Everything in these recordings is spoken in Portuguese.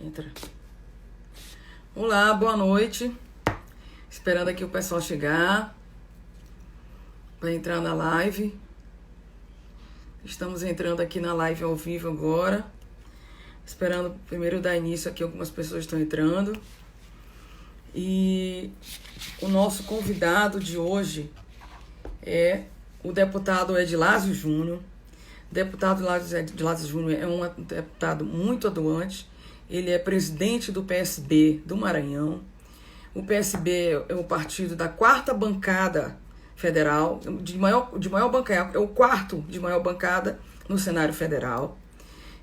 Entra. Olá, boa noite. Esperando aqui o pessoal chegar para entrar na live. Estamos entrando aqui na live ao vivo agora. Esperando primeiro dar início aqui, algumas pessoas estão entrando. E o nosso convidado de hoje é o deputado Edilásio Júnior. O deputado Edilásio Júnior é um deputado muito atuante. Ele é presidente do PSB do Maranhão. O PSB é o partido da quarta bancada federal, de maior bancada, é o quarto de maior bancada no cenário federal.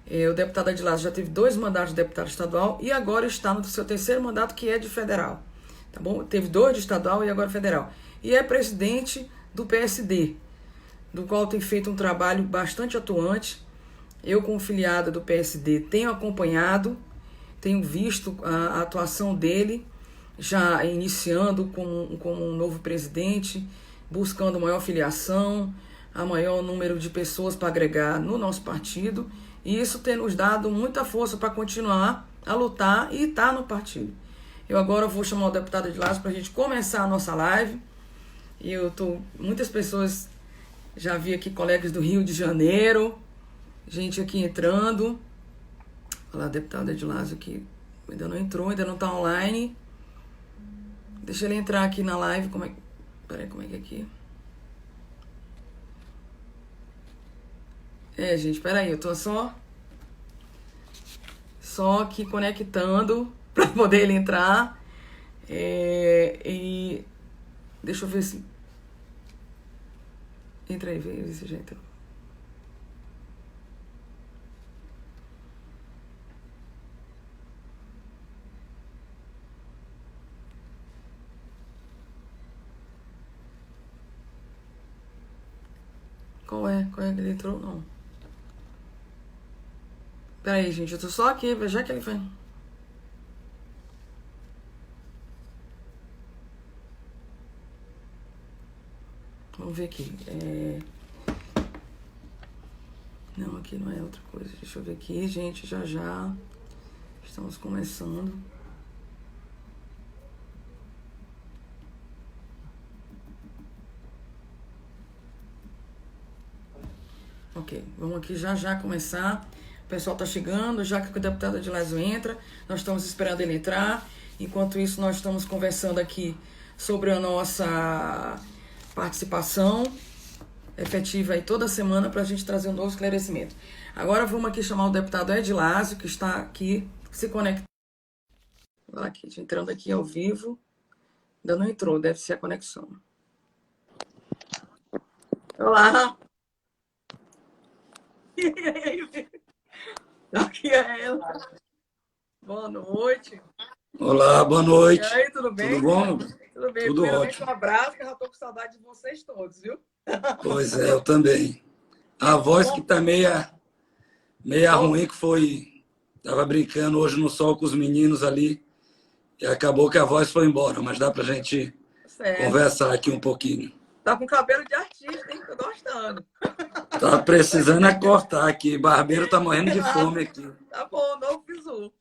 O deputado Edilásio já teve 2 mandatos de deputado estadual e agora está no seu 3º mandato, que é de federal. Tá bom? Teve 2 de estadual e agora federal. E é presidente do PSD, do qual tem feito um trabalho bastante atuante. Eu, como filiada do PSD, tenho acompanhado, tenho visto a atuação dele, já iniciando como um novo presidente, buscando maior filiação, a maior número de pessoas para agregar no nosso partido, e isso tem nos dado muita força para continuar a lutar e estar no partido. Eu agora vou chamar o deputado Edilásio para a gente começar a nossa live. E muitas pessoas, já vi aqui colegas do Rio de Janeiro, gente aqui entrando. Olha lá, deputado Edilásio aqui, ainda não entrou, ainda não está online. Deixa ele entrar aqui na live. Peraí, como é que é aqui? Gente, peraí, eu tô só aqui conectando para poder ele entrar. E deixa eu ver se... Entra aí, vê se já entrou. Qual é que ele entrou? Não. Peraí, gente, eu tô só aqui, já que ele vai... Vamos ver aqui. Não, aqui não é outra coisa. Deixa eu ver aqui, gente, já. Estamos começando. Ok, vamos aqui já começar. O pessoal está chegando, já que o deputado Edilásio entra, nós estamos esperando ele entrar. Enquanto isso, nós estamos conversando aqui sobre a nossa participação efetiva aí toda semana para a gente trazer um novo esclarecimento. Agora vamos aqui chamar o deputado Edilásio, que está aqui se conectando. Aqui, entrando aqui ao vivo. Ainda não entrou, deve ser a conexão. Olá! Aqui é ela. Boa noite. Olá, boa noite. E aí, tudo bem? Tudo bom? Tudo bem. Tudo ótimo. Um abraço, que eu já estou com saudade de vocês todos, viu? Pois é, eu também. A voz que tá meia ruim, que foi... Tava brincando hoje no sol com os meninos ali e acabou que a voz foi embora, mas dá pra gente conversar aqui um pouquinho. Tá com cabelo de artista, hein? Tô gostando. Tá precisando cortar aqui. Barbeiro tá morrendo de fome aqui. Tá bom, novo bizu.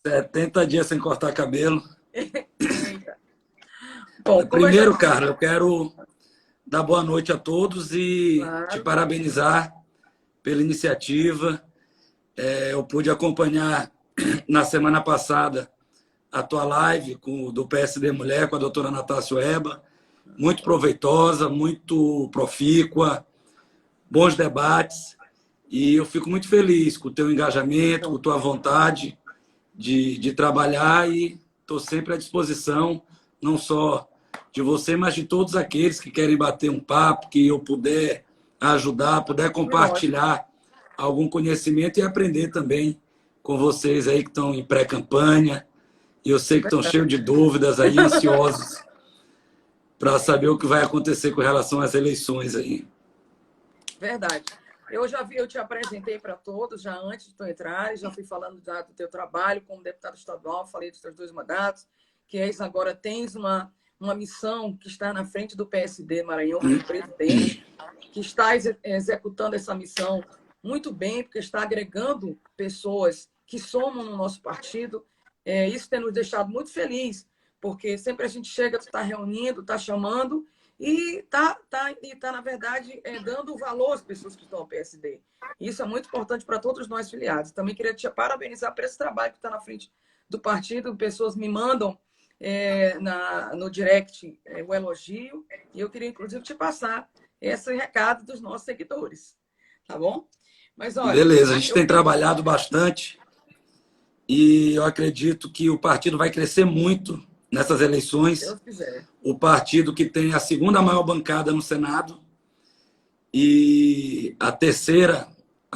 70 dias sem cortar cabelo. Eita. Bom, primeiro, Carla, eu quero dar boa noite a todos e te parabenizar pela iniciativa. Eu pude acompanhar na semana passada a tua live do PSD Mulher com a doutora Natácia Eba. Muito proveitosa, muito profícua, bons debates. E eu fico muito feliz com o teu engajamento, com a tua vontade de trabalhar, e estou sempre à disposição, não só de você, mas de todos aqueles que querem bater um papo, que eu puder ajudar, puder compartilhar algum conhecimento e aprender também com vocês aí que estão em pré-campanha. E eu sei que estão cheios de dúvidas aí, ansiosos para saber o que vai acontecer com relação às eleições aí. Verdade. Eu te apresentei para todos já antes de tu entrar, já fui falando já do teu trabalho como deputado estadual, falei dos teus 2 mandatos, que agora tens uma missão que está na frente do PSD Maranhão, como presidente, que está executando essa missão muito bem, porque está agregando pessoas que somam no nosso partido. Isso tem nos deixado muito feliz, porque sempre a gente chega, está reunindo, está chamando e está, na verdade, dando valor às pessoas que estão ao PSD. Isso é muito importante para todos nós filiados. Também queria te parabenizar por esse trabalho que está na frente do partido. Pessoas me mandam no direct o elogio, e eu queria, inclusive, te passar esse recado dos nossos seguidores. Tá bom? Mas, olha, beleza, a gente tem trabalhado bastante e eu acredito que o partido vai crescer muito nessas eleições. Se Deus quiser. O partido que tem a segunda maior bancada no Senado e a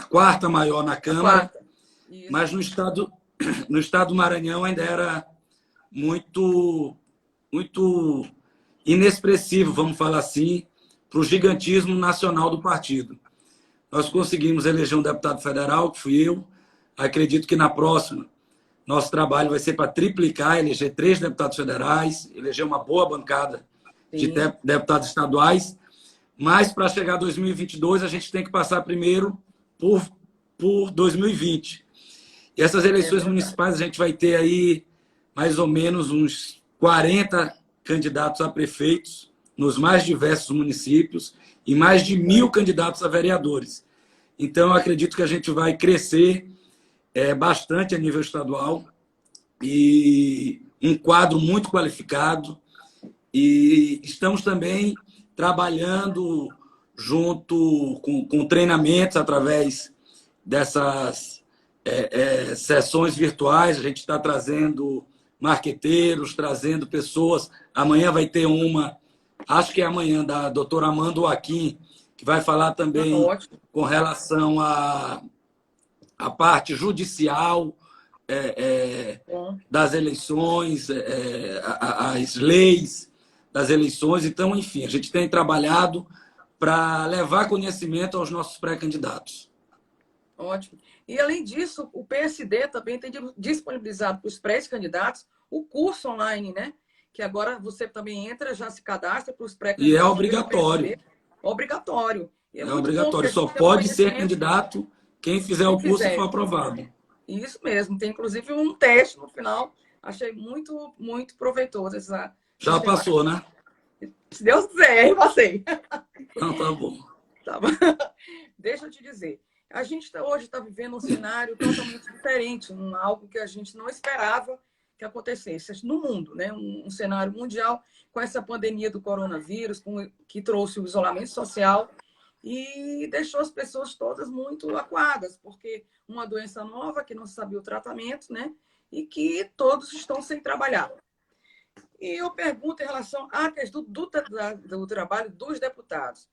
quarta maior na Câmara. Mas no estado do Maranhão ainda era muito inexpressivo, vamos falar assim, para o gigantismo nacional do partido. Nós conseguimos eleger um deputado federal, que fui eu. Acredito que na próxima, nosso trabalho vai ser para triplicar, eleger 3 deputados federais, eleger uma boa bancada de deputados estaduais. Mas, para chegar a 2022, a gente tem que passar primeiro por 2020. E essas eleições municipais, a gente vai ter aí mais ou menos uns 40 candidatos a prefeitos nos mais diversos municípios e mais de 1.000 candidatos a vereadores. Então, eu acredito que a gente vai crescer bastante a nível estadual e um quadro muito qualificado. E estamos também trabalhando junto com treinamentos através dessas sessões virtuais. A gente está trazendo marqueteiros, trazendo pessoas. Amanhã vai ter uma, acho que é amanhã, da doutora Amanda Joaquim, que vai falar também com relação à parte judicial das eleições, as leis das eleições. Então, enfim, a gente tem trabalhado para levar conhecimento aos nossos pré-candidatos. Ótimo. E, além disso, o PSD também tem disponibilizado para os pré-candidatos o curso online, né? Que agora você também entra, já se cadastra para os pré-candidatos. E é obrigatório. Obrigatório. É obrigatório. Só pode ser candidato quem fizer o curso e for aprovado. Isso mesmo. Tem, inclusive, um teste no final. Achei muito, muito proveitoso. Já passou, né? Se Deus quiser, eu passei. Não, tá bom. Tá bom. Deixa eu te dizer. A gente hoje está vivendo um cenário totalmente diferente, algo que a gente não esperava que acontecesse no mundo, né? Um cenário mundial com essa pandemia do coronavírus, que trouxe o isolamento social e deixou as pessoas todas muito acuadas, porque uma doença nova que não se sabia o tratamento, né? E que todos estão sem trabalhar. E eu pergunto em relação à questão do trabalho dos deputados.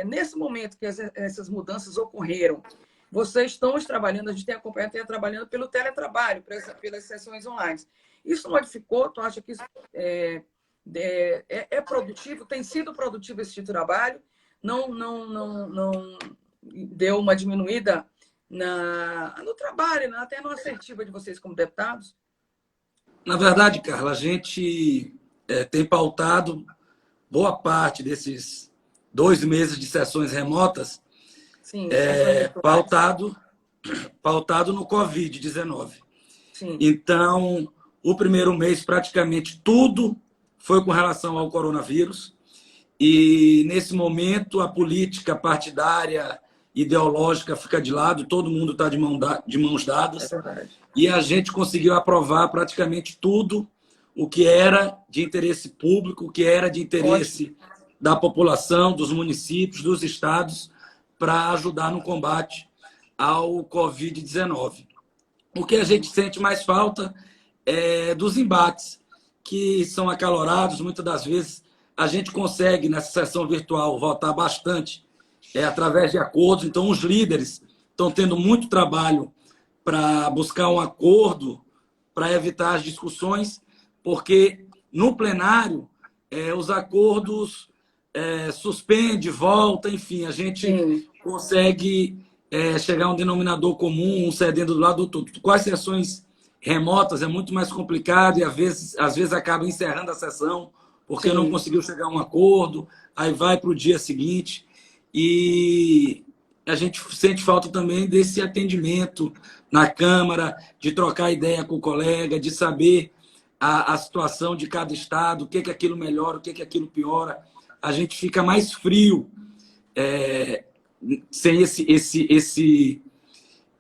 Nesse momento que essas mudanças ocorreram, vocês estão trabalhando, a gente tem acompanhado, trabalhando pelo teletrabalho, pelas sessões online. Isso modificou? Tu acha que isso é produtivo? Tem sido produtivo esse tipo de trabalho? Não deu uma diminuída no trabalho, até na assertiva de vocês como deputados? Na verdade, Carla, a gente tem pautado boa parte desses 2 meses de sessões remotas. Sim, pautado no Covid-19. Então, o primeiro mês, praticamente tudo foi com relação ao coronavírus. E, nesse momento, a política partidária, ideológica fica de lado, todo mundo está de mãos dadas. E a gente conseguiu aprovar praticamente tudo o que era de interesse público, o que era de interesse da população, dos municípios, dos estados, para ajudar no combate ao Covid-19. O que a gente sente mais falta é dos embates, que são acalorados. Muitas das vezes a gente consegue, nessa sessão virtual, votar bastante através de acordos. Então, os líderes estão tendo muito trabalho para buscar um acordo, para evitar as discussões, porque no plenário os acordos suspende, volta, enfim, a gente consegue chegar a um denominador comum, um cedendo do lado do outro. Com as sessões remotas é muito mais complicado e às vezes acaba encerrando a sessão porque não conseguiu chegar a um acordo, aí vai para o dia seguinte. E a gente sente falta também desse atendimento na Câmara, de trocar ideia com o colega, de saber a situação de cada estado, o que que aquilo melhora, o que que aquilo piora. A gente fica mais frio sem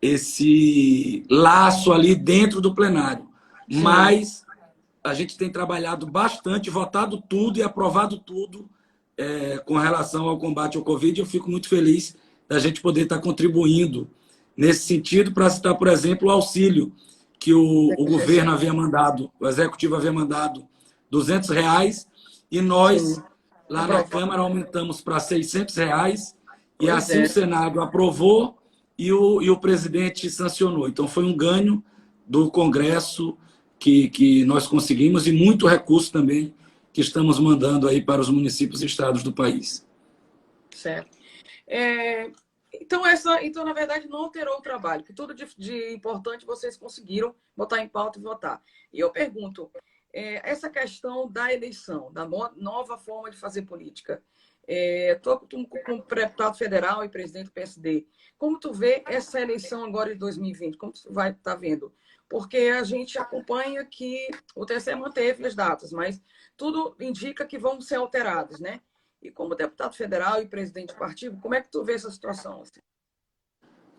esse laço ali dentro do plenário. Sim. Mas a gente tem trabalhado bastante, votado tudo e aprovado tudo com relação ao combate ao Covid. Eu fico muito feliz da gente poder estar contribuindo nesse sentido, para citar, por exemplo, o auxílio que o governo havia mandado, o executivo havia mandado R$200, e nós, sim, lá na Câmara, aumentamos para R$600, e assim o Senado aprovou e o presidente sancionou. Então, foi um ganho do Congresso que nós conseguimos, e muito recurso também que estamos mandando aí para os municípios e estados do país. Certo. Então, na verdade, não alterou o trabalho, que tudo de importante vocês conseguiram botar em pauta e votar. E eu pergunto, essa questão da eleição, da nova forma de fazer política, tu como deputado federal e presidente do PSD, como tu vê essa eleição agora de 2020? Como tu vai estar vendo? Porque a gente acompanha que o TSE manteve as datas, mas tudo indica que vão ser alteradas, né? E como deputado federal e presidente do partido, como é que tu vê essa situação? Assim?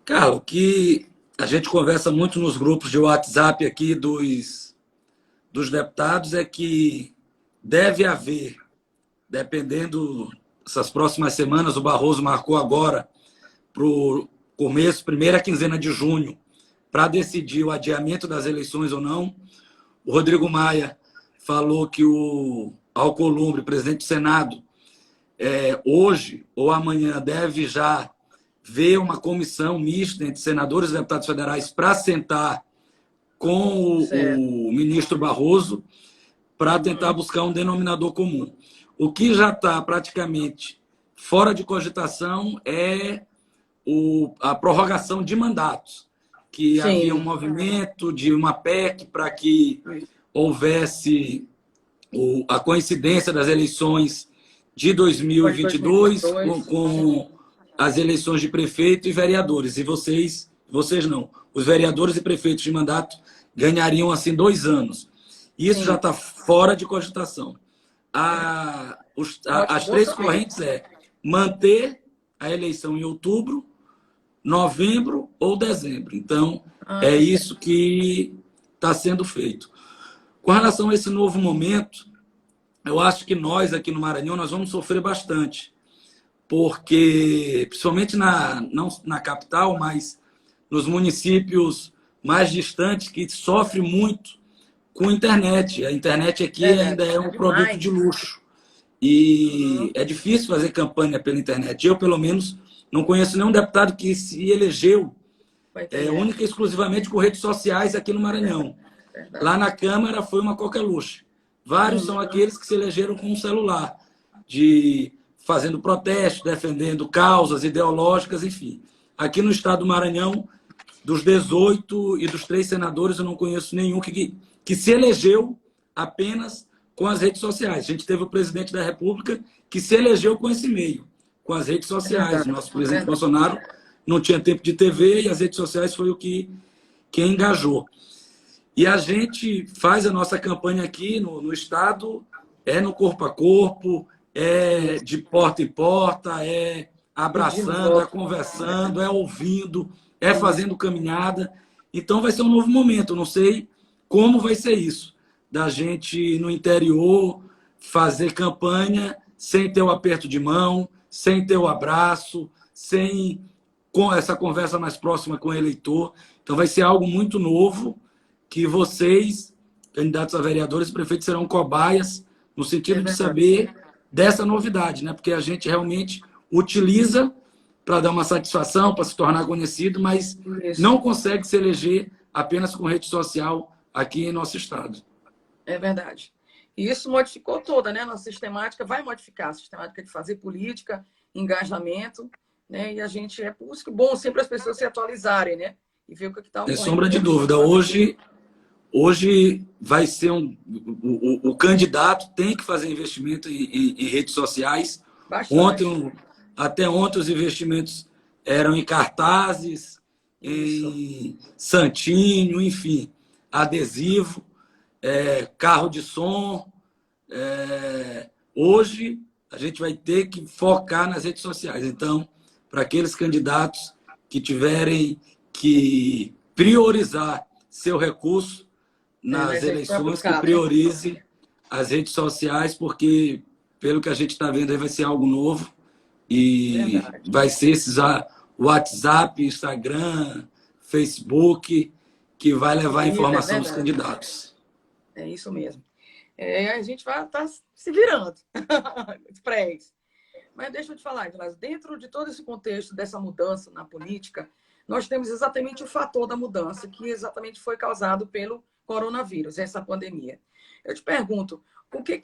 Cara, o que a gente conversa muito nos grupos de WhatsApp aqui dos deputados é que deve haver, dependendo dessas próximas semanas, o Barroso marcou agora para o começo, primeira quinzena de junho, para decidir o adiamento das eleições ou não. O Rodrigo Maia falou que o Alcolumbre, presidente do Senado, hoje ou amanhã deve já ver uma comissão mista entre senadores e deputados federais para sentar com o ministro Barroso para tentar buscar um denominador comum. O que já está praticamente fora de cogitação é a prorrogação de mandatos, que sim, havia um movimento de uma PEC para que houvesse a coincidência das eleições de 2022 com as eleições de prefeito e vereadores. E vocês não. Os vereadores e prefeitos de mandato ganhariam, assim, 2 anos. Isso, sim, já está fora de cogitação. As 3 correntes manter a eleição em outubro, novembro ou dezembro. Então, é isso que está sendo feito. Com relação a esse novo momento, eu acho que nós, aqui no Maranhão, nós vamos sofrer bastante. Porque, principalmente não na capital, mas nos municípios mais distantes, que sofrem muito com a internet. A internet aqui ainda é um produto de luxo. E é difícil fazer campanha pela internet. Eu, pelo menos, não conheço nenhum deputado que se elegeu única e exclusivamente com redes sociais aqui no Maranhão. Lá na Câmara foi uma coqueluche. Vários são aqueles que se elegeram com um celular, fazendo protestos, defendendo causas ideológicas, enfim. Aqui no estado do Maranhão, dos 18 e dos 3 senadores, eu não conheço nenhum que se elegeu apenas com as redes sociais. A gente teve o presidente da República que se elegeu com esse meio, com as redes sociais. O nosso presidente Bolsonaro não tinha tempo de TV e as redes sociais foi o que engajou. E a gente faz a nossa campanha aqui no estado, no corpo a corpo, de porta em porta, abraçando, conversando, ouvindo, fazendo caminhada. Então vai ser um novo momento. Eu não sei como vai ser isso, da gente no interior fazer campanha sem ter o aperto de mão, sem ter o abraço, com essa conversa mais próxima com o eleitor. Então vai ser algo muito novo, que vocês, candidatos a vereadores e prefeitos, serão cobaias no sentido de saber dessa novidade, né? Porque a gente realmente utiliza para dar uma satisfação, para se tornar conhecido, mas não consegue se eleger apenas com rede social aqui em nosso estado. É verdade. E isso modificou toda, né? Nossa sistemática vai modificar a sistemática de fazer política, engajamento, né? E a gente por isso que é bom sempre as pessoas se atualizarem, né? E ver o que está ocorrendo. Sem sombra de dúvida. Hoje vai ser o candidato tem que fazer investimento em redes sociais. Até ontem os investimentos eram em cartazes, Isso. em santinho, enfim, adesivo, carro de som. Hoje, a gente vai ter que focar nas redes sociais. Então, para aqueles candidatos que tiverem que priorizar seu recurso nas Mas é eleições, que complicado, hein? priorize as redes sociais, porque, pelo que a gente está vendo, aí vai ser algo novo e Verdade. vai ser esses WhatsApp, Instagram, Facebook, que vai levar a Twitter, informação dos verdade. candidatos. É isso mesmo. A gente vai estar se virando para isso. Mas deixa eu te falar, Vilas, dentro de todo esse contexto dessa mudança na política, nós temos exatamente o fator da mudança, que exatamente foi causado pelo coronavírus, essa pandemia. Eu te pergunto,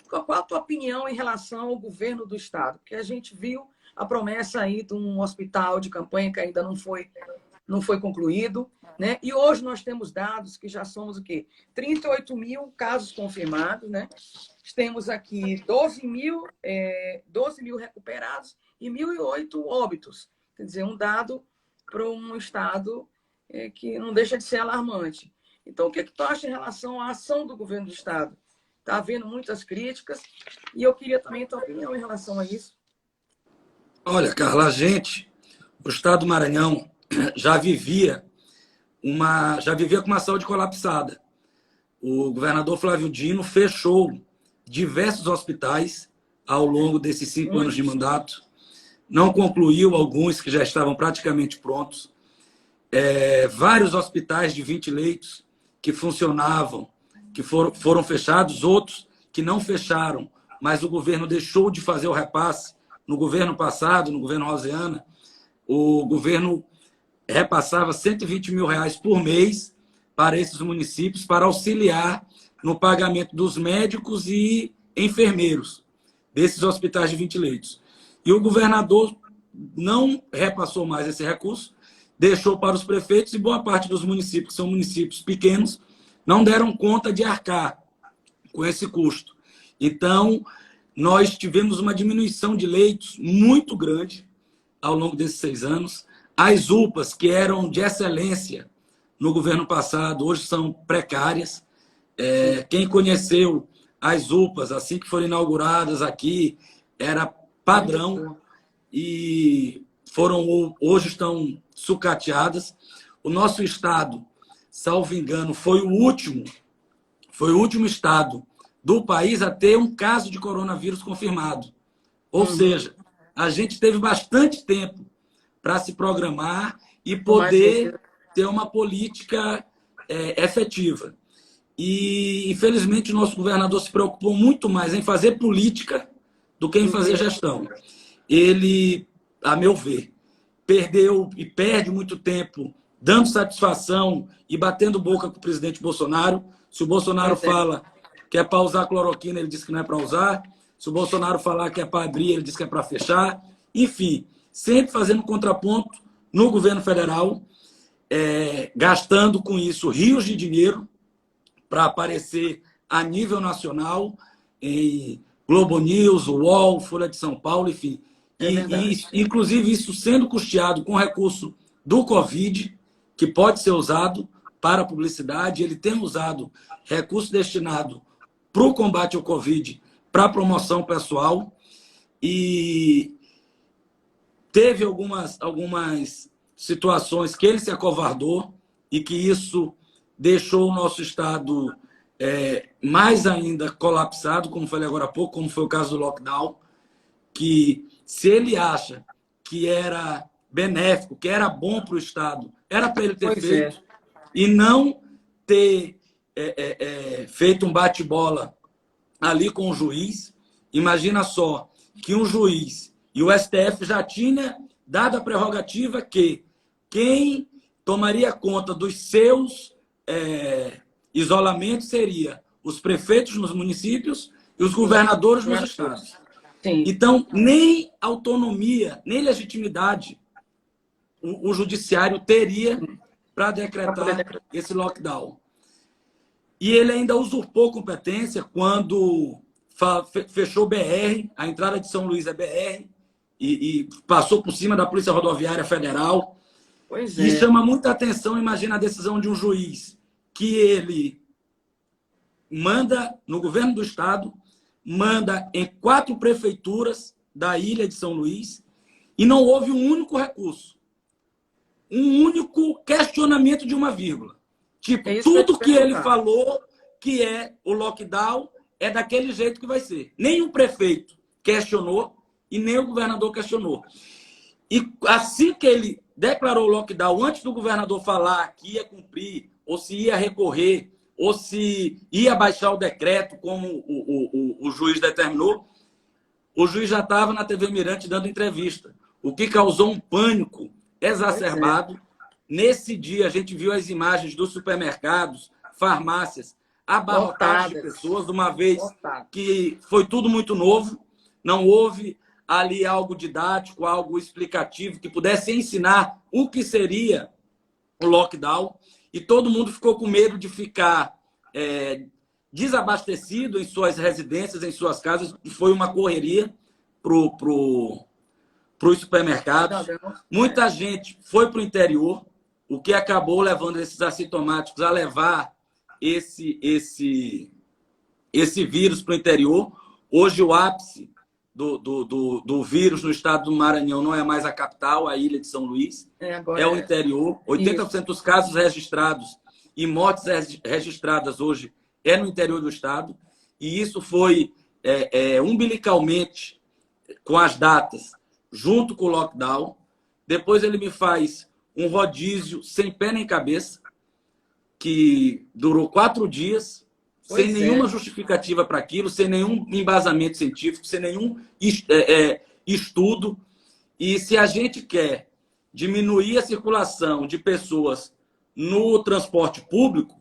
qual a tua opinião em relação ao governo do Estado? Porque a gente viu a promessa aí de um hospital de campanha que ainda não foi concluído, né? E hoje nós temos dados que já somos o quê? 38 mil casos confirmados, né? Temos aqui 12 mil recuperados e 1.008 óbitos. Quer dizer, um dado para um estado que não deixa de ser alarmante. Então, o que tu acha em relação à ação do governo do estado? Está havendo muitas críticas e eu queria também a tua opinião em relação a isso. Olha, Carla, o estado do Maranhão já vivia com uma saúde colapsada. O governador Flávio Dino fechou diversos hospitais ao longo desses 5 anos de Muitos. mandato, não concluiu alguns que já estavam praticamente prontos. Vários hospitais de 20 leitos que funcionavam, que foram fechados, outros que não fecharam, mas o governo deixou de fazer o repasse. No governo passado, no governo Rosiana, o governo repassava R$ 120 mil por mês para esses municípios para auxiliar no pagamento dos médicos e enfermeiros desses hospitais de 20 leitos. E o governador não repassou mais esse recurso, deixou para os prefeitos e boa parte dos municípios, que são municípios pequenos, não deram conta de arcar com esse custo. Então, nós tivemos uma diminuição de leitos muito grande ao longo desses 6 anos. As UPAs, que eram de excelência no governo passado, hoje são precárias. Quem conheceu as UPAs, assim que foram inauguradas aqui, era padrão e hoje estão sucateadas. O nosso estado, salvo engano, foi o último estado do país a ter um caso de coronavírus confirmado. Ou seja, a gente teve bastante tempo para se programar e poder ter uma política efetiva. E, infelizmente, o nosso governador se preocupou muito mais em fazer política do que em fazer gestão. Ele, a meu ver, perdeu e perde muito tempo dando satisfação e batendo boca com o presidente Bolsonaro. Se o Bolsonaro fala que é para usar cloroquina, ele diz que não é para usar. Se o Bolsonaro falar que é para abrir, ele diz que é para fechar. Enfim, sempre fazendo contraponto no governo federal, gastando com isso rios de dinheiro para aparecer a nível nacional, em Globo News, UOL, Folha de São Paulo, enfim. Inclusive, isso sendo custeado com recurso do Covid, que pode ser usado para publicidade. Ele tem usado recurso destinado para o combate ao Covid, para promoção pessoal, e teve algumas situações que ele se acovardou e que isso deixou o nosso estado mais ainda colapsado, como falei agora há pouco, como foi o caso do lockdown, que se ele acha que era benéfico, que era bom para o estado, era para ele ter feito, e não ter feito um bate-bola ali com o juiz. Imagina só que um juiz e o STF já tinha dado a prerrogativa que quem tomaria conta dos seus isolamentos seria os prefeitos nos municípios e os governadores nos estados. Então, nem autonomia, nem legitimidade o judiciário teria para decretar esse lockdown. E ele ainda usurpou competência quando fechou BR, a entrada de São Luís é BR, e passou por cima da Polícia Rodoviária Federal. Pois E é. chama muita atenção, imagina a decisão de um juiz que ele manda no governo do estado, manda em 4 prefeituras da ilha de São Luís e não houve um único recurso, um único questionamento de uma vírgula. Tipo, tudo que ele falou que é o lockdown é daquele jeito que vai ser. Nenhum prefeito questionou e nem o governador questionou. E assim que ele declarou o lockdown, antes do governador falar que ia cumprir, ou se ia recorrer, ou se ia baixar o decreto, como o juiz determinou, o juiz já estava na TV Mirante dando entrevista, o que causou um pânico exacerbado. Nesse dia, a gente viu as imagens dos supermercados, farmácias, abarrotadas de pessoas, uma vez que foi tudo muito novo, não houve ali algo didático, algo explicativo que pudesse ensinar o que seria o lockdown, e todo mundo ficou com medo de ficar desabastecido em suas residências, em suas casas, e foi uma correria para os supermercados. Muita gente foi para o interior, o que acabou levando esses assintomáticos a levar esse vírus para o interior. Hoje o ápice do vírus no estado do Maranhão não é mais a capital, a ilha de São Luís, é o interior. 80% dos casos registrados e mortes registradas hoje é no interior do estado, e isso foi umbilicalmente com as datas, junto com o lockdown. Depois ele me faz um rodízio sem pé nem cabeça, que durou 4 dias, sem nenhuma justificativa para aquilo, sem nenhum embasamento científico, sem nenhum estudo. E se a gente quer diminuir a circulação de pessoas no transporte público,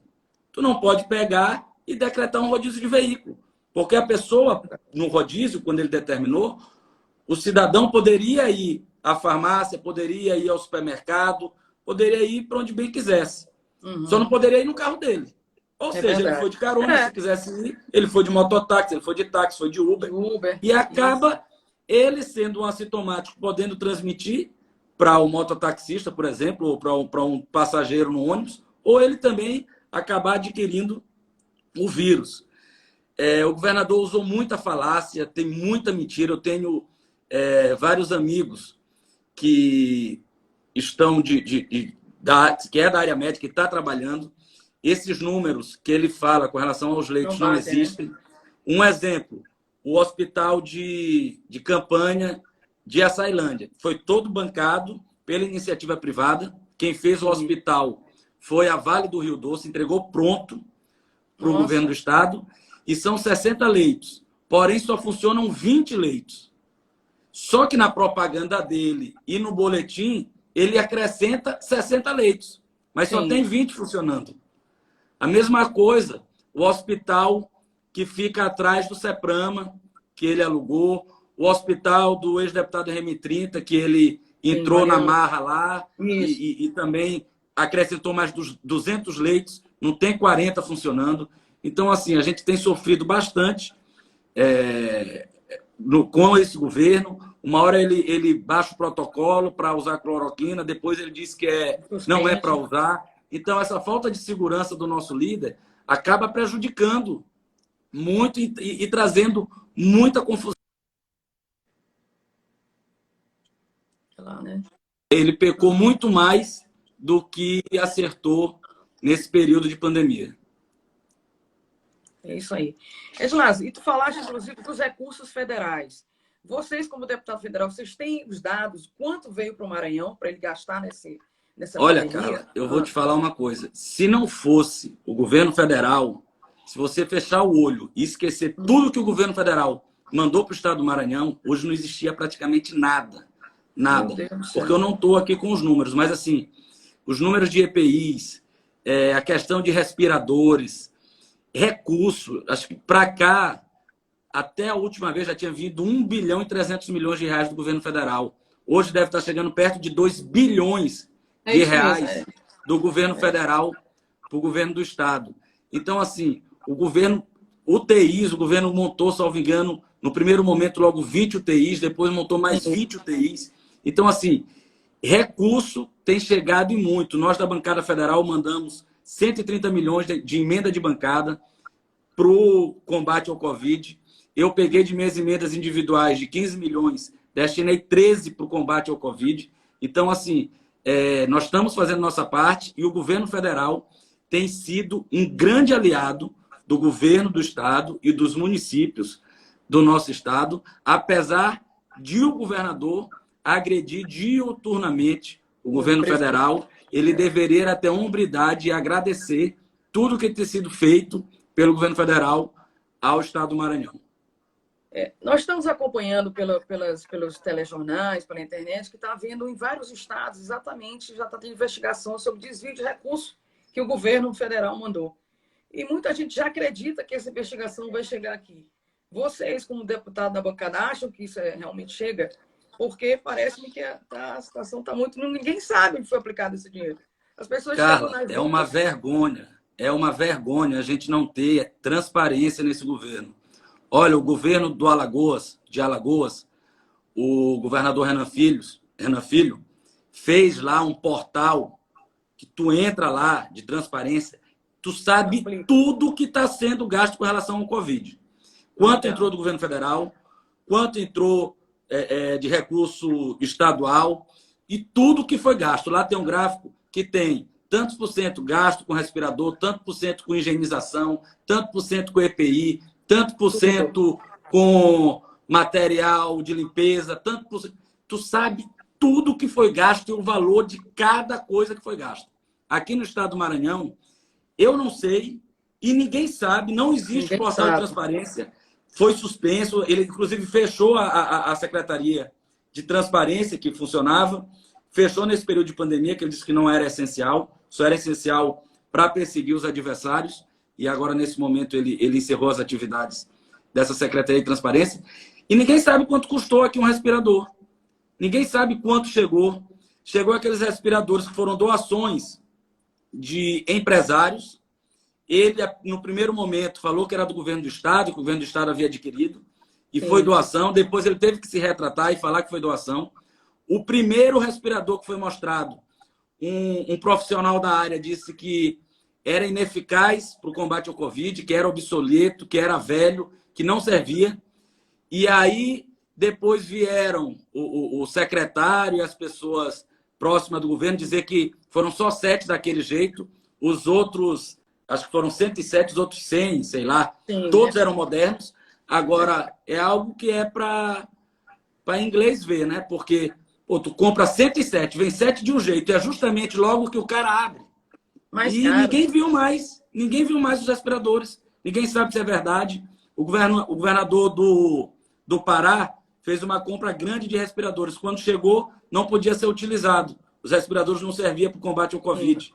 tu não pode pegar e decretar um rodízio de veículo. Porque a pessoa, no rodízio, quando ele determinou, o cidadão poderia ir à farmácia, poderia ir ao supermercado, poderia ir para onde bem quisesse. Só não poderia ir no carro dele. Ou seja, ele foi de carona, se quisesse ir, ele foi de mototáxi, ele foi de táxi, foi de Uber. E acaba ele sendo um assintomático, podendo transmitir para o mototaxista, por exemplo, ou para um passageiro no ônibus, ou ele também acabar adquirindo o vírus. O governador usou muita falácia, tem muita mentira. Eu tenho vários amigos que estão que é da área médica, que está trabalhando. Esses números que ele fala com relação aos leitos não existem. Né? Um exemplo, o hospital de campanha de Açailândia foi todo bancado pela iniciativa privada. Quem fez o hospital foi a Vale do Rio Doce, entregou pronto para o governo do estado, e são 60 leitos. Porém, só funcionam 20 leitos. Só que na propaganda dele e no boletim, ele acrescenta 60 leitos, mas só tem 20 funcionando. A mesma coisa, o hospital que fica atrás do CEPRAMA, que ele alugou, o hospital do ex-deputado Remy 30, que ele entrou na marra lá e também acrescentou mais 200 leitos, não tem 40 funcionando. Então, assim, a gente tem sofrido bastante com esse governo. Uma hora ele baixa o protocolo para usar cloroquina, depois ele diz que não é para usar. Então, essa falta de segurança do nosso líder acaba prejudicando muito e trazendo muita confusão. Ele pecou muito mais do que acertou nesse período de pandemia. É isso aí. Edilásio, e tu falaste, inclusive, dos recursos federais. Vocês, como deputado federal, vocês têm os dados? Quanto veio para o Maranhão para ele gastar nessa Olha, pandemia? cara, eu vou te falar uma coisa. Se não fosse o governo federal, se você fechar o olho e esquecer tudo que o governo federal mandou para o estado do Maranhão, hoje não existia praticamente nada. Nada. Porque eu não estou aqui com os números, mas assim, os números de EPIs, a questão de respiradores, recurso, acho que para cá, até a última vez já tinha vindo 1 bilhão e 300 milhões de reais do governo federal. Hoje deve estar chegando perto de 2 bilhões de reais do governo federal para o governo do estado. Então, assim, o governo UTIs, o governo montou, salvo engano, no primeiro momento logo 20 UTIs, depois montou mais 20 UTIs. Então, assim, recurso tem chegado e muito. Nós da bancada federal mandamos 130 milhões de emenda de bancada para o combate ao Covid. Eu peguei de minhas emendas individuais de 15 milhões, destinei 13 para o combate ao Covid. Então, assim, nós estamos fazendo nossa parte e o governo federal tem sido um grande aliado do governo do estado e dos municípios do nosso estado, apesar de o governador agredir diuturnamente o governo federal. Ele deveria ter hombridade e agradecer tudo que tem sido feito pelo governo federal ao estado do Maranhão. Nós estamos acompanhando pelos telejornais, pela internet, que está havendo em vários estados, exatamente, já está tendo investigação sobre desvio de recursos que o governo federal mandou. E muita gente já acredita que essa investigação vai chegar aqui. Vocês, como deputado da bancada, acham que isso realmente chega? Porque parece-me que a situação está muito... Ninguém sabe onde foi aplicado esse dinheiro. As pessoas Carla, é uma vergonha. É uma vergonha a gente não ter transparência nesse governo. Olha, o governo de Alagoas, o governador Renan Filho, fez lá um portal que tu entra lá de transparência, tu sabe tudo que está sendo gasto com relação ao Covid. Quanto entrou do governo federal, quanto entrou de recurso estadual e tudo que foi gasto. Lá tem um gráfico que tem tantos por cento gasto com respirador, tanto por cento com higienização, tanto por cento com EPI, tanto por cento com material de limpeza, tanto por cento... Tu sabe tudo que foi gasto e o valor de cada coisa que foi gasto. Aqui no estado do Maranhão, eu não sei e ninguém sabe, não existe portal de transparência, foi suspenso, ele inclusive fechou a Secretaria de Transparência, que funcionava, fechou nesse período de pandemia, que ele disse que não era essencial, só era essencial para perseguir os adversários, e agora, nesse momento, ele encerrou as atividades dessa Secretaria de Transparência. E ninguém sabe quanto custou aqui um respirador. Ninguém sabe quanto chegou. Chegou aqueles respiradores que foram doações de empresários. Ele, no primeiro momento, falou que era do governo do estado, que o governo do estado havia adquirido, e foi doação. Depois ele teve que se retratar e falar que foi doação. O primeiro respirador que foi mostrado, um profissional da área disse que era ineficaz para o combate ao Covid, que era obsoleto, que era velho, que não servia. E aí, depois vieram o secretário e as pessoas próximas do governo dizer que foram só 7 daquele jeito, os outros, acho que foram 107, os outros 100, sei lá, todos eram modernos. Agora, é algo que é para inglês ver, né? Porque tu compra 107, vem 7 de um jeito, é justamente logo que o cara abre. Ninguém viu mais os respiradores, ninguém sabe se é verdade. O governador do Pará fez uma compra grande de respiradores. Quando chegou, não podia ser utilizado. Os respiradores não serviam para o combate ao Covid.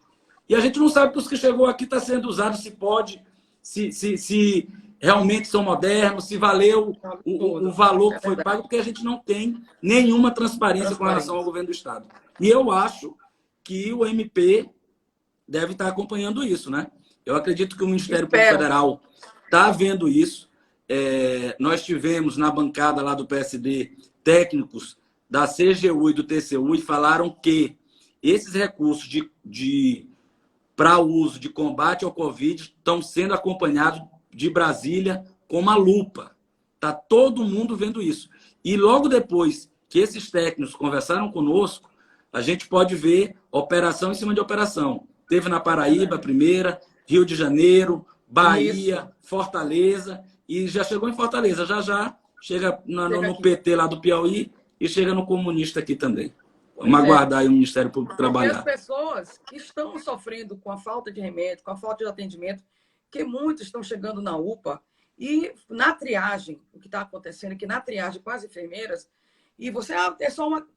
E a gente não sabe que os que chegou aqui está sendo usado, se pode, se realmente são modernos, se valeu o valor que foi pago, porque a gente não tem nenhuma transparência com relação ao governo do estado. E eu acho que o MP deve estar acompanhando isso, né? Eu acredito que o Ministério Público Federal está vendo isso. Nós tivemos na bancada lá do PSD técnicos da CGU e do TCU e falaram que esses recursos para uso de combate ao Covid estão sendo acompanhados de Brasília com uma lupa. Está todo mundo vendo isso. E logo depois que esses técnicos conversaram conosco, a gente pode ver operação em cima de operação. Teve na Paraíba a primeira, Rio de Janeiro, Bahia, Fortaleza, e já chegou em Fortaleza. Já chega no PT lá do Piauí e chega no comunista aqui também. Vamos aguardar aí o Ministério Público trabalhar. E as pessoas que estão sofrendo com a falta de remédio, com a falta de atendimento, que muitos estão chegando na UPA e na triagem, o que está acontecendo aqui na triagem com as enfermeiras, e você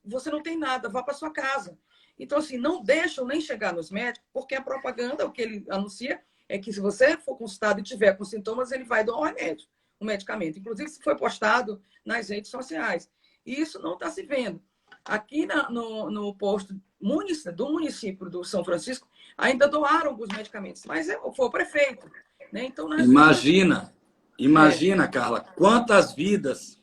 você não tem nada, vá para sua casa. Então, assim, não deixam nem chegar nos médicos, porque a propaganda, o que ele anuncia, é que se você for consultado e tiver com sintomas, ele vai dar um remédio, um medicamento. Inclusive, se foi postado nas redes sociais. E isso não está se vendo. Aqui no posto do município do São Francisco, ainda doaram alguns medicamentos, mas foi o prefeito. Né? Então, Imagina Imagina, Carla, quantas vidas,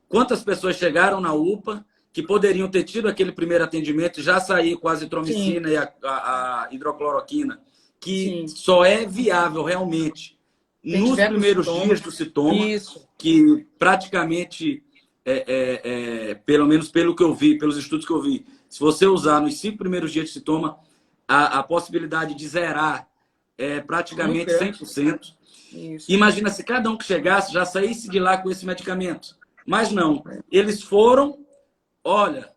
quantas pessoas chegaram na UPA que poderiam ter tido aquele primeiro atendimento e já sair com a azitromicina Sim. e a hidrocloroquina, que Sim. só é viável realmente Quem nos tiver com primeiros sintoma. dias do sintoma, Isso. que praticamente, pelo menos pelo que eu vi, pelos estudos que eu vi, se você usar nos 5 primeiros dias de sintoma, a possibilidade de zerar é Muito praticamente grande. 100%. Isso. Imagina se cada um que chegasse já saísse de lá com esse medicamento. Mas não. Eles foram, olha,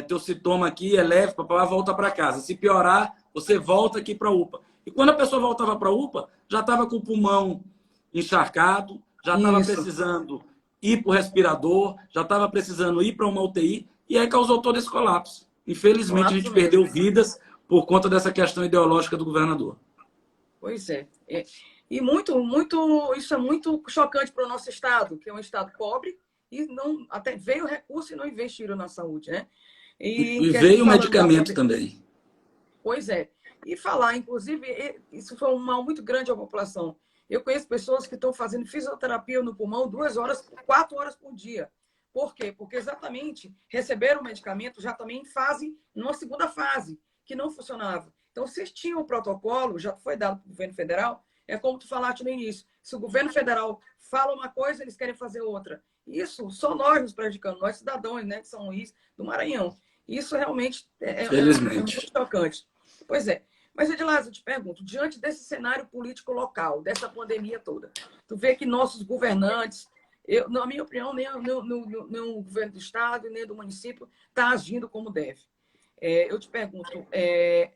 teu sintoma aqui é leve, papá, volta para casa. Se piorar, você volta aqui para a UPA. E quando a pessoa voltava para a UPA, já estava com o pulmão encharcado, já estava Isso. precisando ir para o respirador, já estava precisando ir para uma UTI, e aí causou todo esse colapso. Infelizmente, a gente perdeu vidas por conta dessa questão ideológica do governador. Pois é. E isso é muito chocante para o nosso estado, que é um estado pobre e não até veio recurso e não investiram na saúde, né? E veio o medicamento também. Pois é. E falar, inclusive, isso foi um mal muito grande à população. Eu conheço pessoas que estão fazendo fisioterapia no pulmão 2 horas, 4 horas por dia. Por quê? Porque exatamente receberam o medicamento já também em fase, numa segunda fase, que não funcionava. Então, vocês tinham o protocolo, já foi dado para o governo federal, é como tu falaste no início. Se o governo federal fala uma coisa, eles querem fazer outra. Isso só nós nos prejudicamos, nós cidadãos, né, de São Luís, do Maranhão. Isso realmente é muito chocante. Pois é. Mas, Edilásio, eu te pergunto, diante desse cenário político local, dessa pandemia toda, tu vê que nossos governantes, na minha opinião, nem o governo do estado, nem do município está agindo como deve. Eu te pergunto,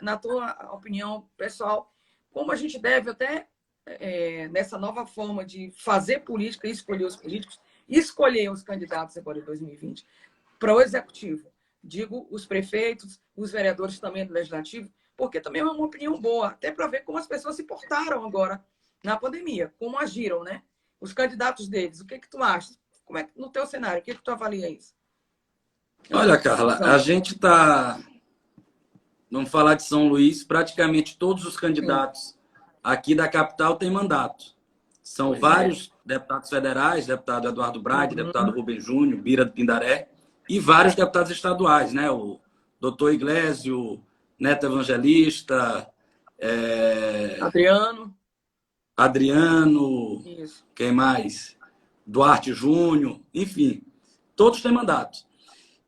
na tua opinião pessoal, como a gente deve até, nessa nova forma de fazer política e escolher os políticos, escolher os candidatos agora em 2020 para o executivo, digo, os prefeitos, os vereadores também do legislativo, porque também é uma opinião boa, até para ver como as pessoas se portaram agora na pandemia, como agiram, né? Os candidatos deles, o que tu acha? Como é que, no teu cenário, o que tu avalia isso? Olha, Carla, a gente está, vamos falar de São Luís, praticamente todos os candidatos aqui da capital têm mandato. São vários deputados federais, deputado Eduardo Braga, deputado Rubem Júnior, Bira do Pindaré, e vários deputados estaduais, né? O doutor Iglesio, Neto Evangelista, Adriano, isso. Quem mais? Duarte Júnior, enfim, todos têm mandato.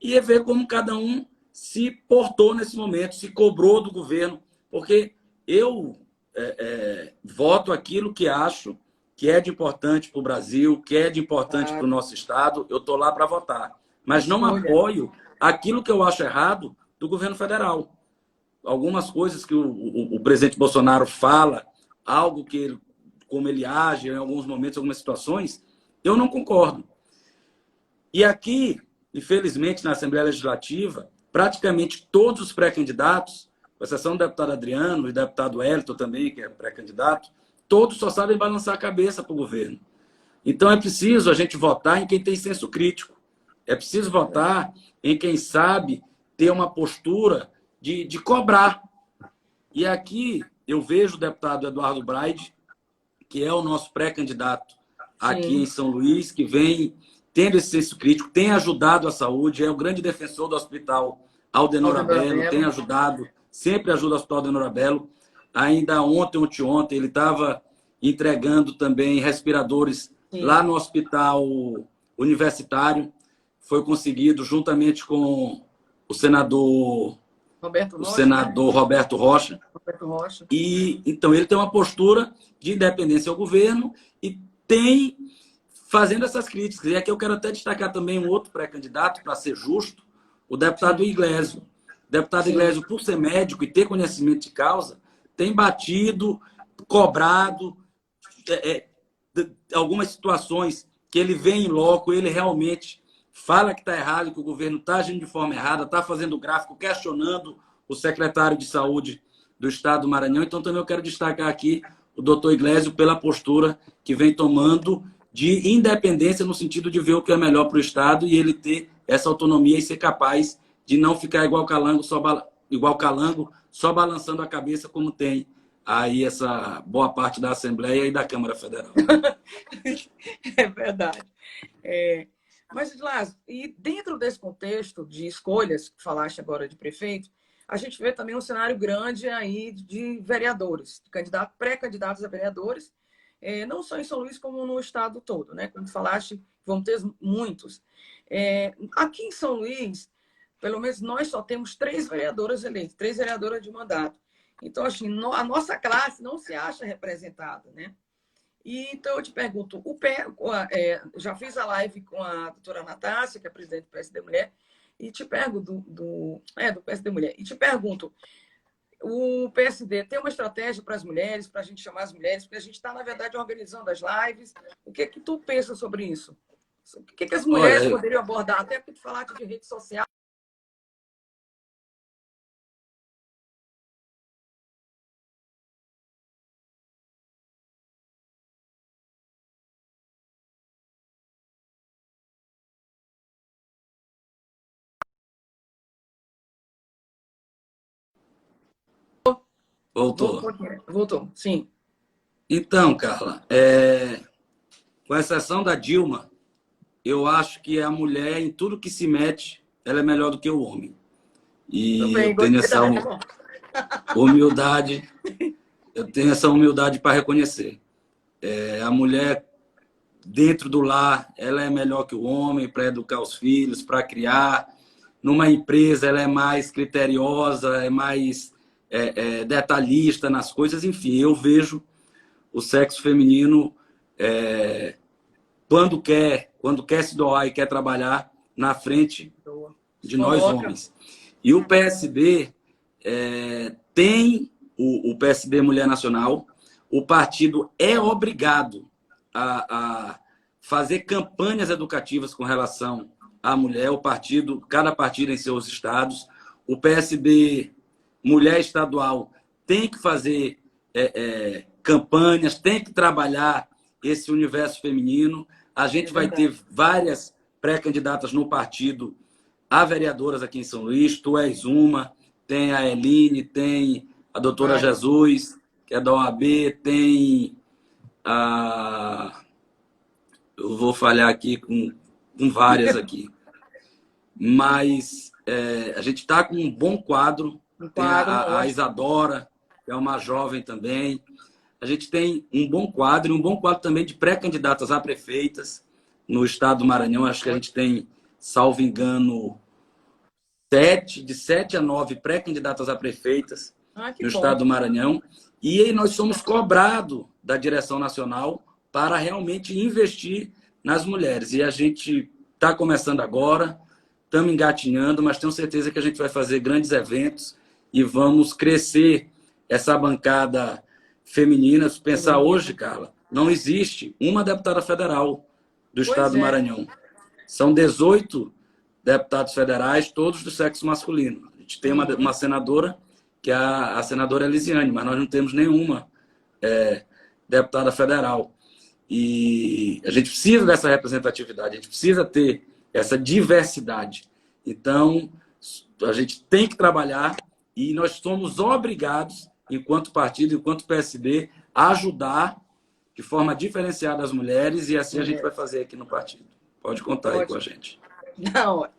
E é ver como cada um se portou nesse momento, se cobrou do governo, porque eu voto aquilo que acho que é de importante para o Brasil, que é de importante para o nosso estado, eu estou lá para votar. Mas não apoio aquilo que eu acho errado do governo federal. Algumas coisas que o presidente Bolsonaro fala, algo que como ele age em alguns momentos, algumas situações, eu não concordo. E aqui, infelizmente, na Assembleia Legislativa, praticamente todos os pré-candidatos, com exceção do deputado Adriano e do deputado Hélito também, que é pré-candidato, todos só sabem balançar a cabeça para o governo. Então é preciso a gente votar em quem tem senso crítico. É preciso votar em quem sabe ter uma postura de cobrar. E aqui eu vejo o deputado Eduardo Braide, que é o nosso pré-candidato aqui em São Luís, que vem tendo esse senso crítico, tem ajudado a saúde, é o grande defensor do Hospital Aldenor Abelo, tem ajudado, sempre ajuda o Hospital Aldenor Abelo. Ainda ontem, ele estava entregando também respiradores lá no Hospital Universitário. Foi conseguido, juntamente com o senador Roberto Rocha. E então ele tem uma postura de independência ao governo e tem fazendo essas críticas. E aqui eu quero até destacar também um outro pré-candidato, para ser justo, o deputado Iglesio. O deputado Iglesio, por ser médico e ter conhecimento de causa, tem batido, cobrado algumas situações que ele vê em loco, ele realmente fala que está errado, que o governo está agindo de forma errada, está fazendo gráfico, questionando o secretário de Saúde do Estado do Maranhão. Então, também eu quero destacar aqui o doutor Iglesio pela postura que vem tomando de independência no sentido de ver o que é melhor para o Estado e ele ter essa autonomia e ser capaz de não ficar igual calango, só balançando a cabeça, como tem aí essa boa parte da Assembleia e da Câmara Federal. É verdade. Mas, Lázaro, e dentro desse contexto de escolhas que falaste agora de prefeito, a gente vê também um cenário grande aí de vereadores, de pré-candidatos a vereadores, não só em São Luís, como no estado todo, né? Como tu falaste, vão ter muitos. Aqui em São Luís, pelo menos nós só temos 3 vereadoras eleitas, 3 vereadoras de mandato. Então, assim, a nossa classe não se acha representada, né? E, então, eu te pergunto, já fiz a live com a doutora Natácia, que é presidente do PSD Mulher, e te pergunto, do PSD Mulher, e te pergunto, o PSD tem uma estratégia para as mulheres, para a gente chamar as mulheres, porque a gente está, na verdade, organizando as lives. O que é que tu pensa sobre isso? O que é que as mulheres poderiam abordar? Até porque tu falaste de rede social. Voltou. Voltou, sim. Então, Carla, com exceção da Dilma, eu acho que a mulher, em tudo que se mete, ela é melhor do que o homem. E eu tenho essa humildade, para reconhecer. A mulher, dentro do lar, ela é melhor que o homem para educar os filhos, para criar. Numa empresa, ela é mais criteriosa, é mais detalhista nas coisas. Enfim, eu vejo o sexo feminino, quando quer se doar e quer trabalhar, na frente de nós homens. E o PSD tem o PSD Mulher Nacional. O partido é obrigado a fazer campanhas educativas com relação à mulher. Cada partido em seus estados. O PSD Mulher Estadual tem que fazer campanhas, tem que trabalhar esse universo feminino. A gente vai ter várias pré-candidatas no partido a vereadoras aqui em São Luís. Tu és uma, tem a Eline, tem a doutora Jesus, que é da OAB, tem a... Eu vou falhar aqui com várias aqui. Mas a gente está com um bom quadro. Tem a Isadora, que é uma jovem também. A gente tem um bom quadro, e um bom quadro também de pré-candidatas a prefeitas no estado do Maranhão. Acho que a gente tem, salvo engano, de 7 a 9 pré-candidatas a prefeitas no estado do Maranhão. E aí nós somos cobrados da direção nacional para realmente investir nas mulheres. E a gente está começando agora, estamos engatinhando, mas tenho certeza que a gente vai fazer grandes eventos e vamos crescer essa bancada feminina. Se pensar hoje, Carla, não existe uma deputada federal do estado do Maranhão. São 18 deputados federais, todos do sexo masculino. A gente tem uma senadora, que é a senadora Elisiane, mas nós não temos nenhuma deputada federal. E a gente precisa dessa representatividade, a gente precisa ter essa diversidade. Então, a gente tem que trabalhar e nós somos obrigados, enquanto partido, enquanto PSD, a ajudar de forma diferenciada as mulheres, e assim a gente vai fazer aqui no partido. Pode contar aí com a gente. Não,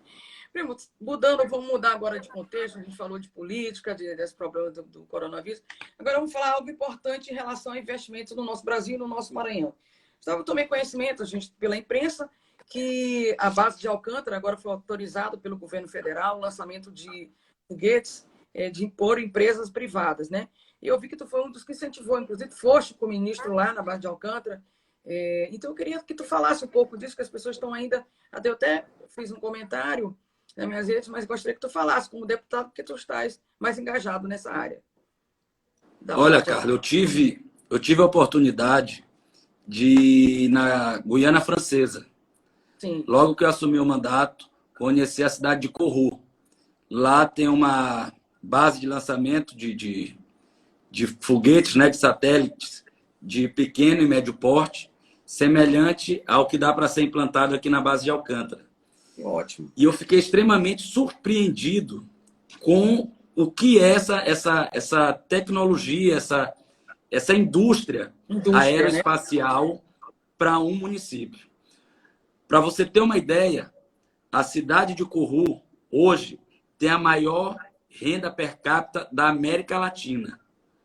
primo, vamos mudar agora de contexto. A gente falou de política, desse problema do coronavírus. Agora vamos falar algo importante em relação a investimentos no nosso Brasil e no nosso Maranhão. Eu tomei conhecimento, pela imprensa, que a base de Alcântara agora foi autorizado pelo governo federal o lançamento de foguetes de impor empresas privadas, né? E eu vi que tu foi um dos que incentivou, inclusive foste com o ministro lá na base de Alcântara. Então eu queria que tu falasse um pouco disso, que as pessoas estão ainda... Eu até fiz um comentário nas minhas redes, mas gostaria que tu falasse como deputado, porque tu estás mais engajado nessa área. Olha, Carla, eu tive a oportunidade de ir na Guiana Francesa. Sim. Logo que eu assumi o mandato, conheci a cidade de Kourou. Lá tem uma base de lançamento de foguetes, né, de satélites de pequeno e médio porte, semelhante ao que dá para ser implantado aqui na base de Alcântara. Que ótimo. E eu fiquei extremamente surpreendido com o que é essa tecnologia, essa indústria Né? aeroespacial para um município. Para você ter uma ideia, a cidade de Coru, hoje, tem a maior renda per capita da América Latina.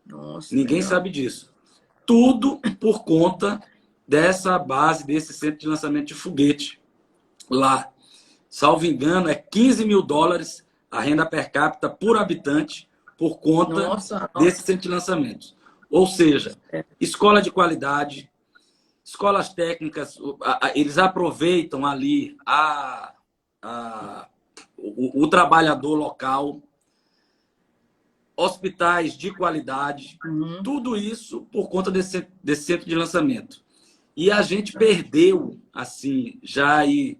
Nossa, Ninguém legal. sabe disso. Tudo por conta dessa base, desse centro de lançamento de foguete lá. Salvo engano, é 15 mil dólares a renda per capita por habitante por conta desse centro de lançamento. Ou seja, escola de qualidade, escolas técnicas, eles aproveitam ali o trabalhador local, hospitais de qualidade, tudo isso por conta desse centro de lançamento. E a gente perdeu, assim, já aí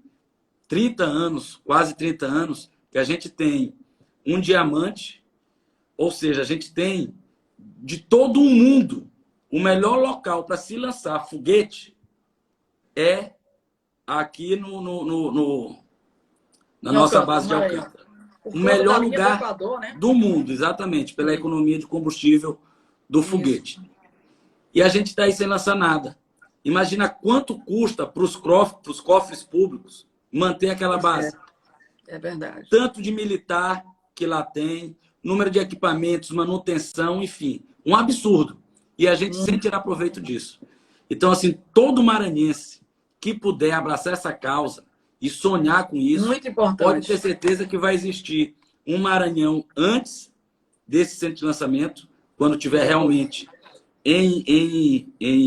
30 anos, quase 30 anos, que a gente tem um diamante, ou seja, a gente tem de todo o mundo o melhor local para se lançar foguete é aqui na nossa base de Alcântara. O melhor lugar do mundo, exatamente, pela economia de combustível do foguete. E a gente está aí sem lançar nada. Imagina quanto custa para os cofres públicos manter aquela base. É verdade. Tanto de militar que lá tem, número de equipamentos, manutenção, enfim, um absurdo. E a gente sem tirar proveito disso. Então, assim, todo maranhense que puder abraçar essa causa e sonhar com isso, muito importante, pode ter certeza que vai existir um Maranhão antes desse centro de lançamento, quando tiver realmente em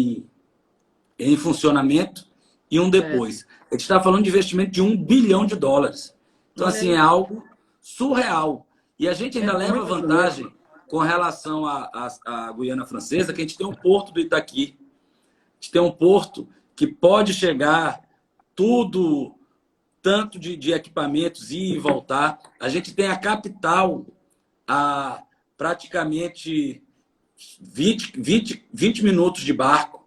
funcionamento, e um depois. A gente está falando de investimento de $1 bilhão. Então, assim, é algo surreal. E a gente ainda leva vantagem com relação à Guiana Francesa, que a gente tem um porto do Itaqui. A gente tem um porto que pode chegar tudo, tanto de equipamentos, ir e voltar. A gente tem a capital a praticamente 20 minutos de barco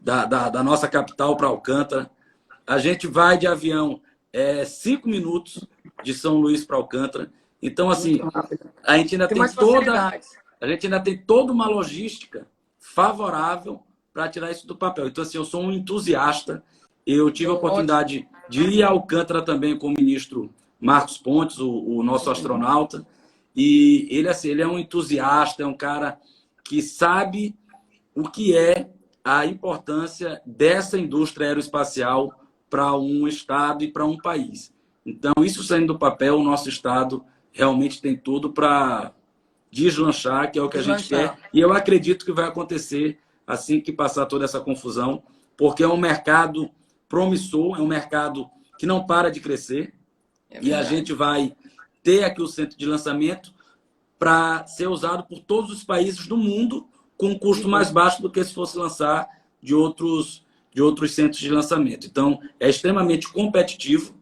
da nossa capital para Alcântara. A gente vai de avião 5 minutos de São Luís para Alcântara. Então, assim, a gente ainda tem toda uma logística favorável para tirar isso do papel. Então, assim, eu sou um entusiasta. Eu tive a oportunidade de ir a Alcântara também com o ministro Marcos Pontes, o nosso astronauta. E ele, assim, ele é um entusiasta, é um cara que sabe o que é a importância dessa indústria aeroespacial para um estado e para um país. Então, isso saindo do papel, o nosso estado realmente tem tudo para deslanchar, que é o que a gente quer. E eu acredito que vai acontecer assim que passar toda essa confusão, porque é um mercado promissor, é um mercado que não para de crescer. E a gente vai ter aqui o centro de lançamento para ser usado por todos os países do mundo com um custo mais baixo do que se fosse lançar de outros centros de lançamento. Então, é extremamente competitivo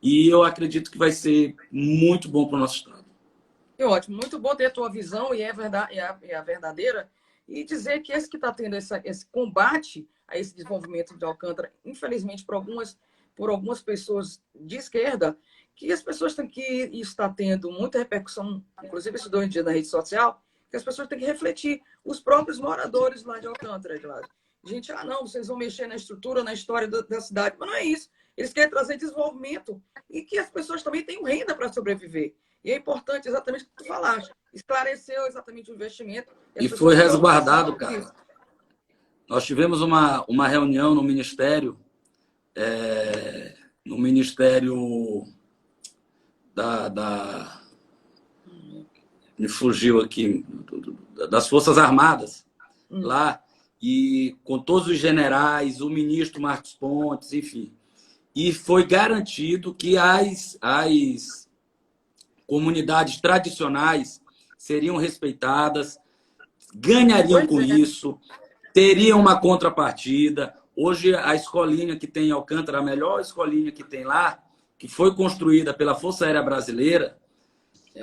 e eu acredito que vai ser muito bom para o nosso estado. Que ótimo, muito bom ter a tua visão e é a verdadeira. E dizer que esse que está tendo esse combate a esse desenvolvimento de Alcântara, infelizmente, por algumas pessoas de esquerda, que as pessoas têm que está tendo muita repercussão, inclusive esses 2 dias na rede social, que as pessoas têm que refletir, os próprios moradores lá de Alcântara, gente, não, vocês vão mexer na estrutura, na história da cidade, mas não é isso. Eles querem trazer desenvolvimento e que as pessoas também tenham renda para sobreviver. E é importante exatamente o que tu falaste, esclareceu exatamente o investimento. E foi resguardado, cara. Nós tivemos uma reunião no Ministério, me fugiu aqui, das Forças Armadas, lá, e com todos os generais, o ministro Marcos Pontes, enfim. E foi garantido que as comunidades tradicionais seriam respeitadas, ganhariam com isso, teriam uma contrapartida. Hoje, a escolinha que tem em Alcântara, a melhor escolinha que tem lá, que foi construída pela Força Aérea Brasileira,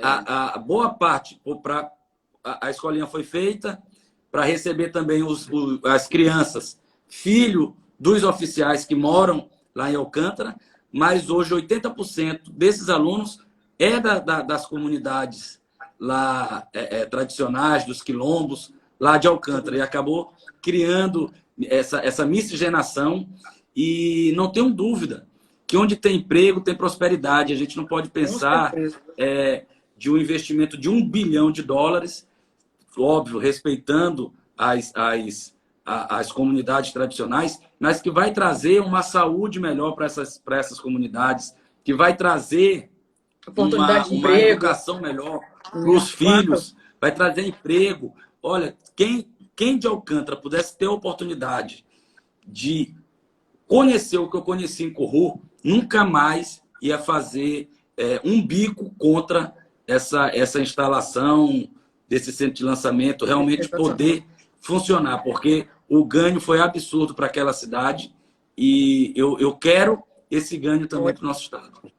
a boa parte, a escolinha foi feita para receber também as crianças, filho dos oficiais que moram lá em Alcântara, mas hoje 80% desses alunos das comunidades lá tradicionais, dos quilombos, lá de Alcântara, e acabou criando essa miscigenação. E não tenho dúvida que onde tem emprego, tem prosperidade. A gente não pode pensar de um investimento de US$ 1 bilhão, óbvio, respeitando as comunidades tradicionais, mas que vai trazer uma saúde melhor para essas comunidades, que vai trazer uma educação melhor para os filhos, vai trazer emprego. Olha, quem de Alcântara pudesse ter a oportunidade de conhecer o que eu conheci em Curru, nunca mais ia fazer um bico contra essa instalação desse centro de lançamento realmente poder funcionar, porque o ganho foi absurdo para aquela cidade e eu quero esse ganho também para o nosso estado.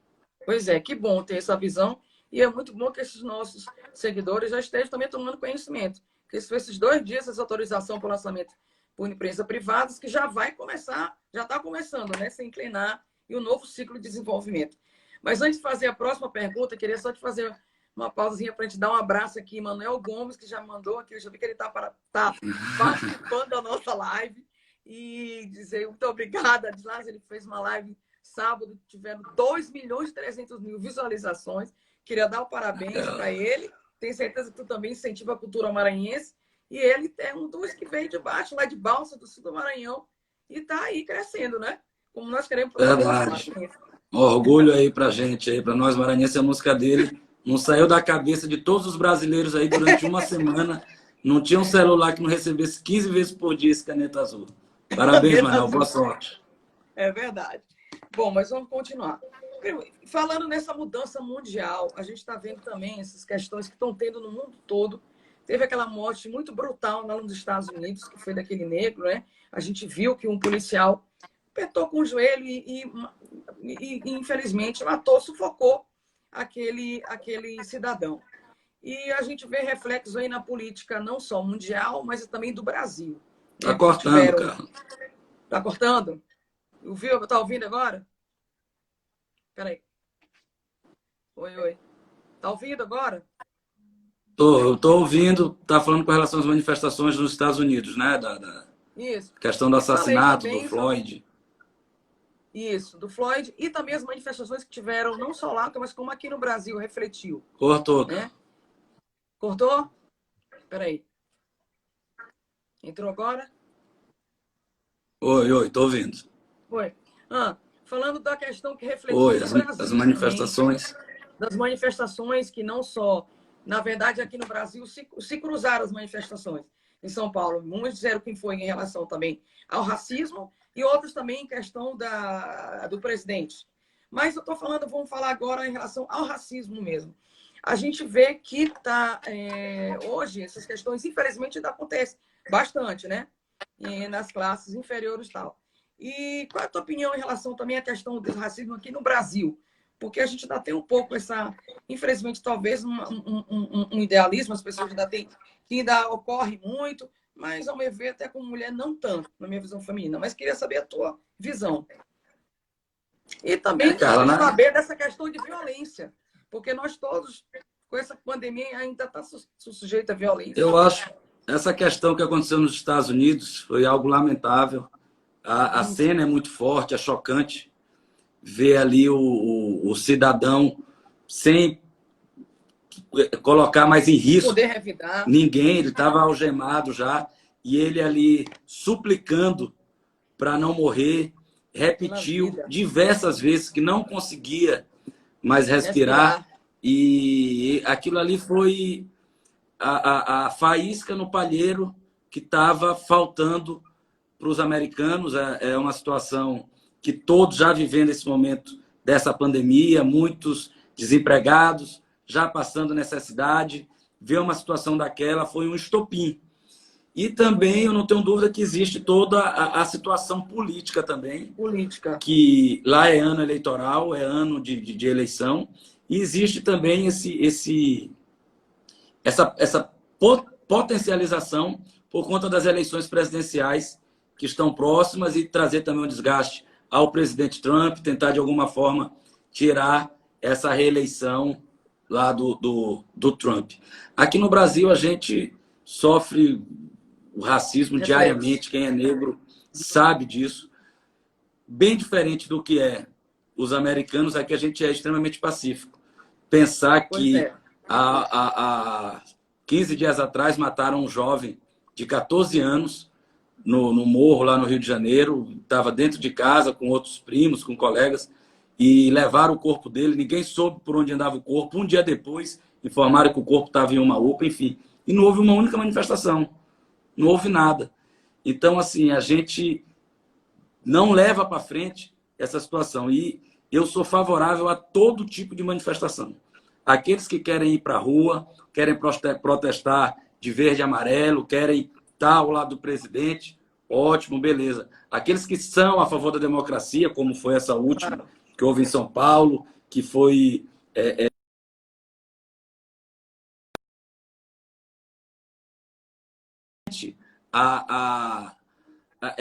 Pois é, que bom ter essa visão e é muito bom que esses nossos seguidores já estejam também tomando conhecimento. Porque esses 2 dias, essa autorização para o lançamento por empresas privadas, que já vai começar, já está começando, né, se inclinar e um novo ciclo de desenvolvimento. Mas antes de fazer a próxima pergunta, queria só te fazer uma pausinha para a gente dar um abraço aqui, Manuel Gomes, que já mandou aqui, eu já vi que ele está participando da nossa live, e dizer muito obrigada, Adilás, ele fez uma live sábado, tiveram 2.300.000 visualizações, queria dar o parabéns para ele, tenho certeza que tu também incentiva a cultura maranhense, e ele é um dos que veio de baixo, lá de Balsa, do sul do Maranhão, e está aí crescendo, né? Como nós queremos. Verdade. Orgulho aí pra gente, aí, pra nós maranhenses, a música dele não saiu da cabeça de todos os brasileiros aí durante uma semana. Não tinha um celular que não recebesse 15 vezes por dia esse Caneta Azul. Parabéns, Manuel. Boa sorte. É verdade. Bom, mas vamos continuar. Falando nessa mudança mundial, a gente está vendo também essas questões que estão tendo no mundo todo. Teve aquela morte muito brutal lá nos Estados Unidos, que foi daquele negro, né? A gente viu que um policial apertou com o joelho e infelizmente, matou, sufocou aquele cidadão. E a gente vê reflexos aí na política, não só mundial, mas também do Brasil. Tá cortando, cara. Tá cortando? Ouviu? Tá ouvindo agora? Peraí. Oi. Tá ouvindo agora? Eu tô ouvindo. Tá falando com relação às manifestações nos Estados Unidos, né? Isso. Questão do assassinato do Floyd. Isso, do Floyd. E também as manifestações que tiveram, não só lá, mas como aqui no Brasil, refletiu. Cortou. Né? Cortou? Peraí. Entrou agora? Oi, tô ouvindo. Oi. Falando da questão que refletiu Oi, no Brasil as manifestações. Também, das manifestações que não só... Na verdade, aqui no Brasil, se cruzaram as manifestações. Em São Paulo, muitos disseram que foi em relação também ao racismo e outros também em questão do presidente. Mas eu estou falando, vamos falar agora em relação ao racismo mesmo. A gente vê que hoje essas questões, infelizmente, ainda acontecem bastante, né? Nas classes inferiores e tal. E qual é a tua opinião em relação também à questão do racismo aqui no Brasil? Porque a gente ainda tem um pouco infelizmente, talvez um idealismo, as pessoas ainda têm, que ainda ocorre muito, mas ao meu ver, até como mulher, não tanto, na minha visão feminina. Mas queria saber a tua visão. E também saber dessa questão de violência, porque nós todos, com essa pandemia, ainda está sujeito à violência. Eu acho essa questão que aconteceu nos Estados Unidos foi algo lamentável. A cena é muito forte, é chocante. Ver ali o cidadão sem colocar mais em risco poder revidar ninguém, ele estava algemado já, e ele ali suplicando para não morrer, repetiu diversas vezes que não conseguia mais respirar. E aquilo ali foi a faísca no palheiro que estava faltando para os americanos. É uma situação que todos já vivendo esse momento dessa pandemia, muitos desempregados, já passando necessidade, ver uma situação daquela foi um estopim. E também eu não tenho dúvida que existe toda a situação política também, que lá é ano eleitoral, é ano de eleição, e existe também essa potencialização por conta das eleições presidenciais que estão próximas e trazer também um desgaste ao presidente Trump, tentar de alguma forma tirar essa reeleição lá do Trump. Aqui no Brasil, a gente sofre o racismo diariamente. Quem é negro sabe disso. Bem diferente do que é os americanos, aqui a gente é extremamente pacífico. Pensar que há 15 dias atrás mataram um jovem de 14 anos no morro lá no Rio de Janeiro, estava dentro de casa com outros primos, com colegas, e levaram o corpo dele, ninguém soube por onde andava o corpo. Um dia depois, informaram que o corpo estava em uma UPA, enfim. E não houve uma única manifestação, não houve nada. Então, assim, a gente não leva para frente essa situação. E eu sou favorável a todo tipo de manifestação. Aqueles que querem ir para a rua, querem protestar de verde e amarelo, querem estar ao lado do presidente, ótimo, beleza. Aqueles que são a favor da democracia, como foi essa última que houve em São Paulo, que foi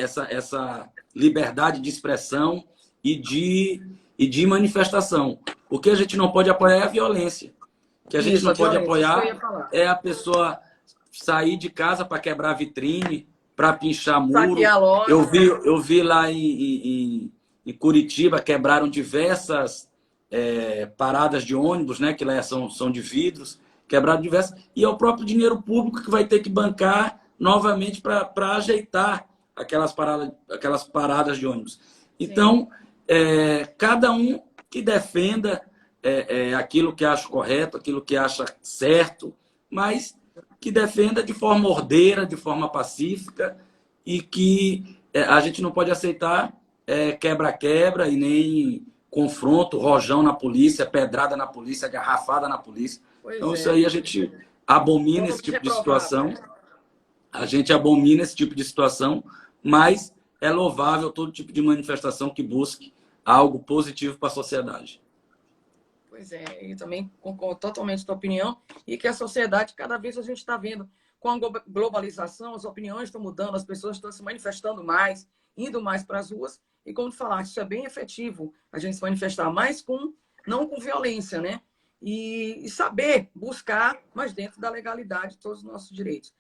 essa liberdade de expressão e de manifestação. O que a gente não pode apoiar é a violência. O que a gente não pode apoiar é a pessoa sair de casa para quebrar vitrine, para pinchar muro. Eu vi lá em Curitiba, quebraram diversas paradas de ônibus, né, que lá são de vidros, quebraram diversas. E é o próprio dinheiro público que vai ter que bancar novamente para ajeitar aquelas paradas de ônibus. Então, cada um que defenda aquilo que acha correto, aquilo que acha certo, mas que defenda de forma ordeira, de forma pacífica, e que a gente não pode aceitar quebra-quebra e nem confronto, rojão na polícia, pedrada na polícia, garrafada na polícia. Então, isso aí a gente abomina esse tipo de situação. A gente abomina esse tipo de situação, mas é louvável todo tipo de manifestação que busque algo positivo para a sociedade. Pois é, eu também concordo totalmente com a tua opinião, e que a sociedade, cada vez a gente está vendo, com a globalização, as opiniões estão mudando, as pessoas estão se manifestando mais, indo mais para as ruas, e como tu falaste, isso é bem efetivo, a gente se manifestar mais não com violência, né? E saber buscar, mas dentro da legalidade, todos os nossos direitos.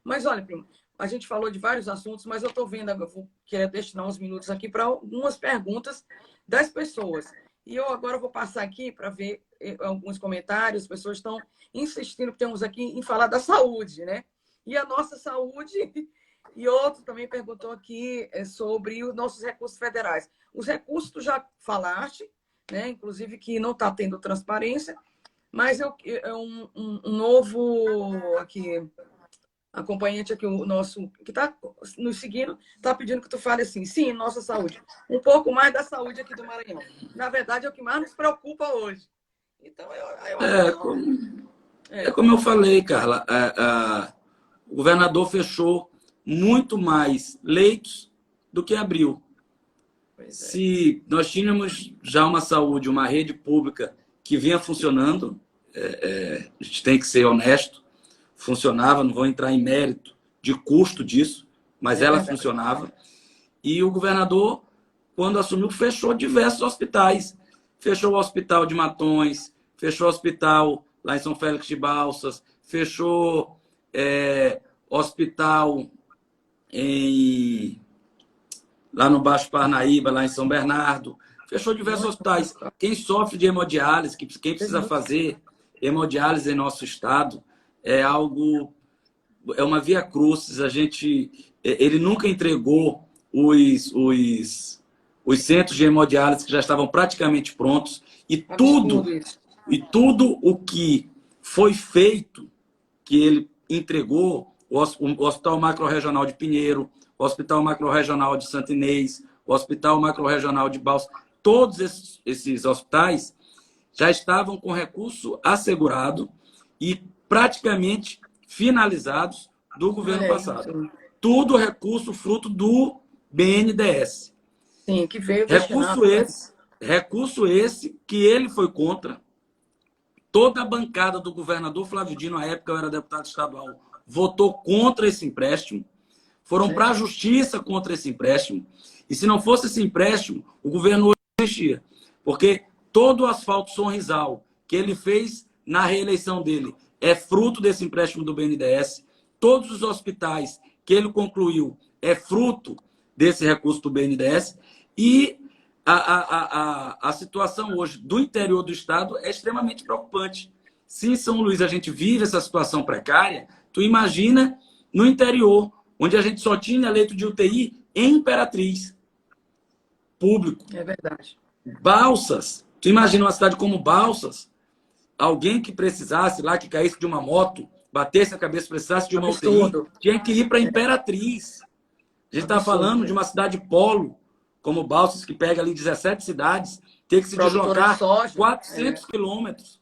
Mas olha, primo, a gente falou de vários assuntos, mas eu estou vendo, eu vou querer destinar uns minutos aqui para algumas perguntas das pessoas. E eu agora vou passar aqui para ver alguns comentários. As pessoas estão insistindo, temos aqui, em falar da saúde, né? E a nossa saúde. E outro também perguntou aqui sobre os nossos recursos federais. Os recursos tu já falaste, né? Inclusive que não está tendo transparência, mas um novo aqui, acompanhante aqui, o nosso, que está nos seguindo, está pedindo que tu fale assim, sim, nossa saúde. Um pouco mais da saúde aqui do Maranhão. Na verdade, é o que mais nos preocupa hoje. Então, como eu falei, Carla, o governador fechou muito mais leitos do que abriu. Se nós tínhamos já uma saúde, uma rede pública que vinha funcionando, a gente tem que ser honesto, funcionava, não vou entrar em mérito de custo disso, mas ela funcionava. E o governador, quando assumiu, fechou diversos hospitais. Fechou o hospital de Matões, fechou o hospital lá em São Félix de Balsas, fechou hospital lá no Baixo Parnaíba, lá em São Bernardo. Fechou diversos hospitais. Quem sofre de hemodiálise, quem precisa fazer hemodiálise em nosso estado, é uma via crucis. Ele nunca entregou os centros de hemodiálise que já estavam praticamente prontos, e tudo o que foi feito, que ele entregou, o Hospital Macro-Regional de Pinheiro, o Hospital Macro-Regional de Santo Inês, o Hospital Macro-Regional de Balsas, todos esses hospitais já estavam com recurso assegurado e praticamente finalizados do governo passado. Tudo recurso fruto do BNDES. Sim, que veio recurso esse que ele foi contra. Toda a bancada do governador Flávio Dino, na época eu era deputado estadual, votou contra esse empréstimo. Foram para a justiça contra esse empréstimo. E se não fosse esse empréstimo, o governo hoje não existia. Porque todo o asfalto Sorrisal que ele fez na reeleição dele é fruto desse empréstimo do BNDES. Todos os hospitais que ele concluiu é fruto desse recurso do BNDES. E a situação hoje do interior do estado é extremamente preocupante. Se em São Luís a gente vive essa situação precária, tu imagina no interior, onde a gente só tinha leito de UTI em Imperatriz, público. É verdade. Balsas. Tu imagina uma cidade como Balsas, alguém que precisasse lá, que caísse de uma moto, batesse a cabeça, precisasse de uma Absurdo. UTI, tinha que ir para Imperatriz. A gente está falando de uma cidade polo, como Balsas, que pega ali 17 cidades, tem que se deslocar 400 quilômetros.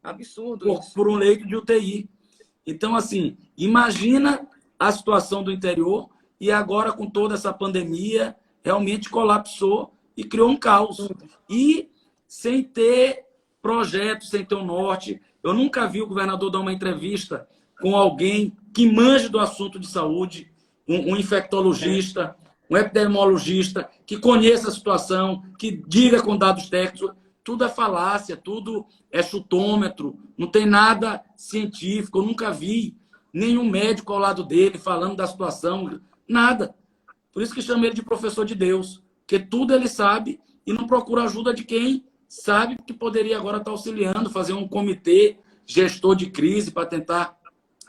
Absurdo por um leito de UTI. Então, assim, imagina a situação do interior e agora com toda essa pandemia, realmente colapsou e criou um caos. E sem ter projeto, sem ter um norte. Eu nunca vi o governador dar uma entrevista com alguém que manje do assunto de saúde, um infectologista, um epidemiologista, que conheça a situação, que diga com dados técnicos. Tudo é falácia, tudo é chutômetro, não tem nada científico. Eu nunca vi nenhum médico ao lado dele falando da situação, nada. Por isso que chama ele de professor de Deus, porque tudo ele sabe e não procura ajuda de quem sabe que poderia agora estar auxiliando, fazer um comitê gestor de crise para tentar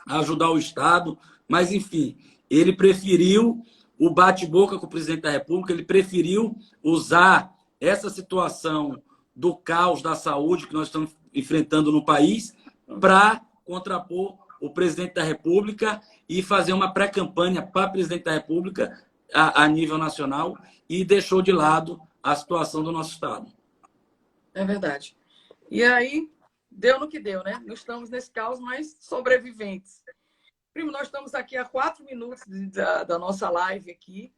ajudar o Estado. Mas, enfim, ele preferiu o bate-boca com o presidente da República, ele preferiu usar essa situação do caos da saúde que nós estamos enfrentando no país para contrapor o presidente da República e fazer uma pré-campanha para o presidente da República a nível nacional e deixou de lado a situação do nosso Estado. É verdade. E aí, deu no que deu, né? Nós estamos nesse caos, mas sobreviventes. Primo, nós estamos aqui há 4 minutos da nossa live aqui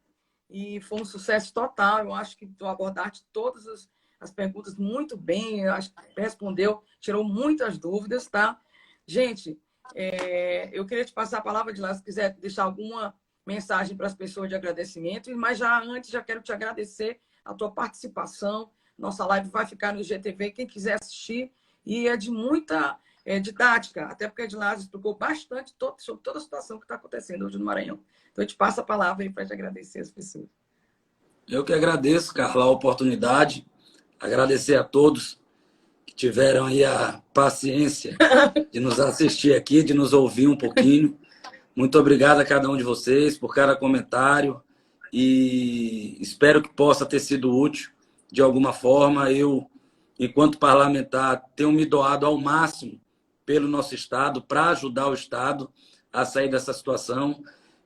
e foi um sucesso total. Eu acho que tu abordaste todas as perguntas muito bem, eu acho que respondeu, tirou muitas dúvidas, tá? Gente, eu queria te passar a palavra de lá, se quiser deixar alguma mensagem para as pessoas de agradecimento, mas antes já quero te agradecer a tua participação. Nossa live vai ficar no IGTV, quem quiser assistir, e é de muita didática, até porque a Edilásio explicou bastante sobre toda a situação que está acontecendo hoje no Maranhão. Então, eu te passo a palavra aí para te agradecer as pessoas. Eu que agradeço, Carla, a oportunidade, agradecer a todos que tiveram aí a paciência de nos assistir aqui, de nos ouvir um pouquinho. Muito obrigado a cada um de vocês por cada comentário e espero que possa ter sido útil de alguma forma. Eu, enquanto parlamentar, tenho me doado ao máximo pelo nosso Estado, para ajudar o Estado a sair dessa situação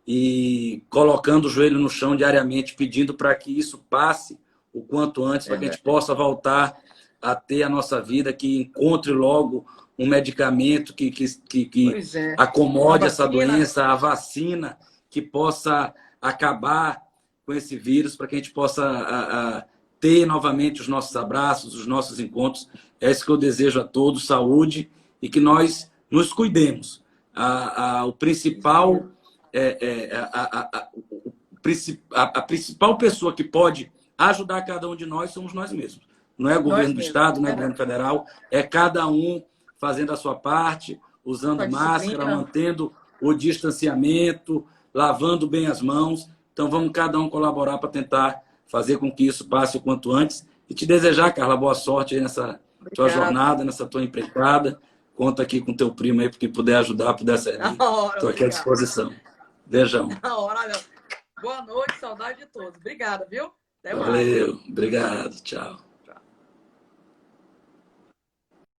e colocando o joelho no chão diariamente, pedindo para que isso passe o quanto antes, para que a gente possa voltar a ter a nossa vida, que encontre logo um medicamento que acomode essa doença, a vacina, que possa acabar com esse vírus, para que a gente possa ter novamente os nossos abraços, os nossos encontros. É isso que eu desejo a todos, saúde, e que nós nos cuidemos. A principal pessoa que pode ajudar cada um de nós somos nós mesmos. Não é o governo do Estado, não é o governo federal, é cada um fazendo a sua parte, usando máscara, mantendo o distanciamento, lavando bem as mãos. Então, vamos cada um colaborar para tentar fazer com que isso passe o quanto antes. E te desejar, Carla, boa sorte aí nessa tua jornada, nessa tua empreitada. Conta aqui com teu primo aí, porque puder ajudar, puder servir. Estou aqui à disposição. Beijão. Boa noite, saudade de todos. Obrigada, viu? Até mais. Valeu, obrigado, tchau.